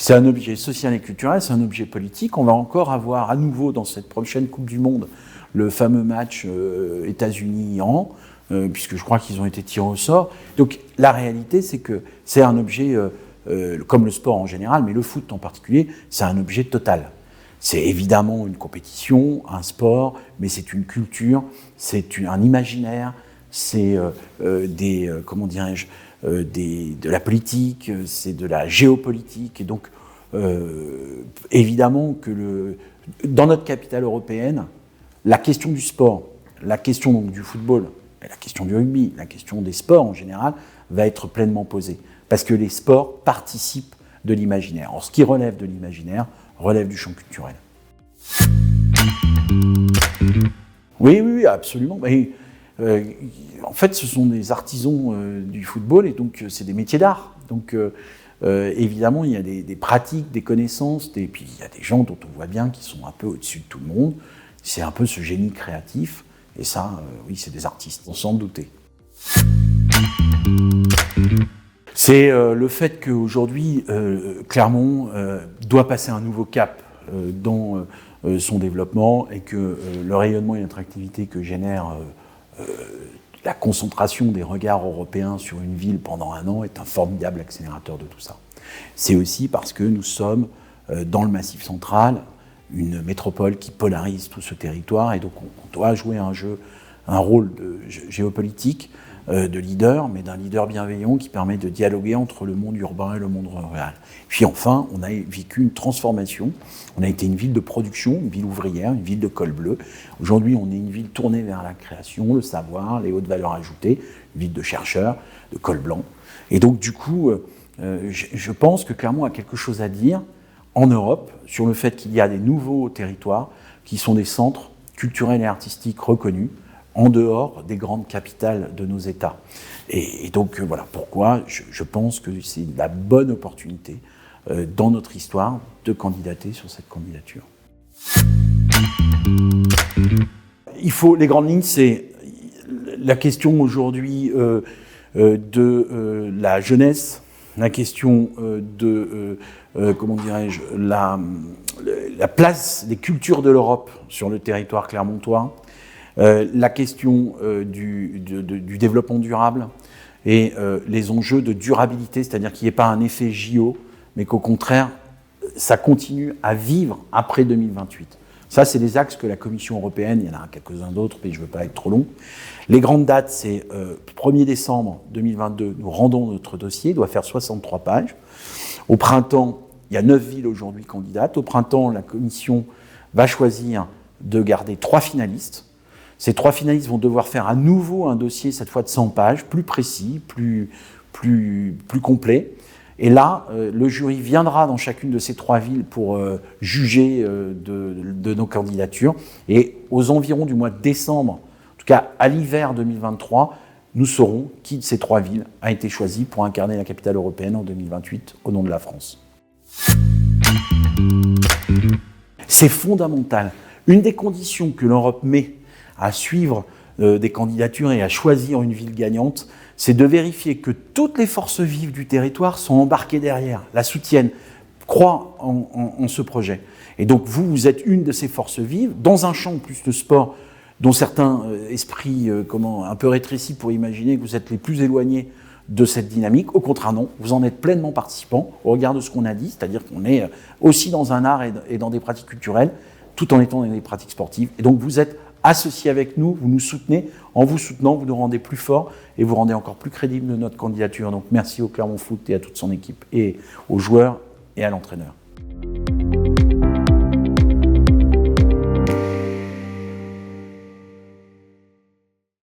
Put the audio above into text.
C'est un objet social et culturel, c'est un objet politique. On va encore avoir à nouveau dans cette prochaine Coupe du Monde le fameux match États-Unis-Iran, puisque je crois qu'ils ont été tirés au sort. Donc la réalité, c'est que c'est un objet, comme le sport en général, mais le foot en particulier, c'est un objet total. C'est évidemment une compétition, un sport, mais c'est une culture, c'est un imaginaire, c'est de la politique, c'est de la géopolitique. Et donc, évidemment que dans notre capitale européenne, la question du sport, la question donc du football, la question du rugby, la question des sports en général, va être pleinement posée. Parce que les sports participent de l'imaginaire. Or, ce qui relève de l'imaginaire relève du champ culturel. Oui, absolument. Et, en fait, ce sont des artisans du football et donc c'est des métiers d'art. Donc, évidemment, il y a des pratiques, des connaissances, et puis il y a des gens dont on voit bien qu'ils sont un peu au-dessus de tout le monde. C'est un peu ce génie créatif, et ça, oui, c'est des artistes, on s'en doutait. C'est le fait qu'aujourd'hui, Clermont doit passer un nouveau cap dans son développement et que le rayonnement et l'attractivité que génère la concentration des regards européens sur une ville pendant un an est un formidable accélérateur de tout ça. C'est aussi parce que nous sommes dans le Massif central, une métropole qui polarise tout ce territoire et donc on doit jouer un rôle de géopolitique, de leader, mais d'un leader bienveillant qui permet de dialoguer entre le monde urbain et le monde rural. Puis enfin, on a vécu une transformation. On a été une ville de production, une ville ouvrière, une ville de col bleu. Aujourd'hui, on est une ville tournée vers la création, le savoir, les hautes valeurs ajoutées, une ville de chercheurs, de col blanc. Et donc, du coup, je pense que Clermont a quelque chose à dire en Europe sur le fait qu'il y a des nouveaux territoires qui sont des centres culturels et artistiques reconnus, en dehors des grandes capitales de nos États. Et donc, voilà pourquoi je pense que c'est la bonne opportunité dans notre histoire de candidater sur cette candidature. Les grandes lignes, c'est la question aujourd'hui de la jeunesse, la question de, la place des cultures de l'Europe sur le territoire clermontois, la question du développement durable et les enjeux de durabilité, c'est-à-dire qu'il n'y ait pas un effet JO, mais qu'au contraire, ça continue à vivre après 2028. Ça, c'est les axes que la Commission européenne, il y en a quelques-uns d'autres, mais je ne veux pas être trop long. Les grandes dates, c'est 1er décembre 2022, nous rendons notre dossier, il doit faire 63 pages. Au printemps, il y a 9 villes aujourd'hui candidates. Au printemps, la Commission va choisir de garder 3 finalistes. Ces 3 finalistes vont devoir faire à nouveau un dossier, cette fois de 100 pages, plus précis, plus complet. Et là, le jury viendra dans chacune de ces 3 villes pour juger de nos candidatures. Et aux environs du mois de décembre, en tout cas à l'hiver 2023, nous saurons qui de ces 3 villes a été choisi pour incarner la capitale européenne en 2028 au nom de la France. C'est fondamental. Une des conditions que l'Europe met à suivre des candidatures et à choisir une ville gagnante, c'est de vérifier que toutes les forces vives du territoire sont embarquées derrière, la soutiennent, croient en ce projet. Et donc vous êtes une de ces forces vives, dans un champ plus de sport, dont certains esprits un peu rétrécis pourraient imaginer que vous êtes les plus éloignés de cette dynamique. Au contraire, non, vous en êtes pleinement participants au regard de ce qu'on a dit, c'est-à-dire qu'on est aussi dans un art et dans des pratiques culturelles, tout en étant dans des pratiques sportives. Et donc vous êtes associés avec nous, vous nous soutenez. En vous soutenant, vous nous rendez plus forts et vous rendez encore plus crédible de notre candidature. Donc merci au Clermont Foot et à toute son équipe, et aux joueurs et à l'entraîneur.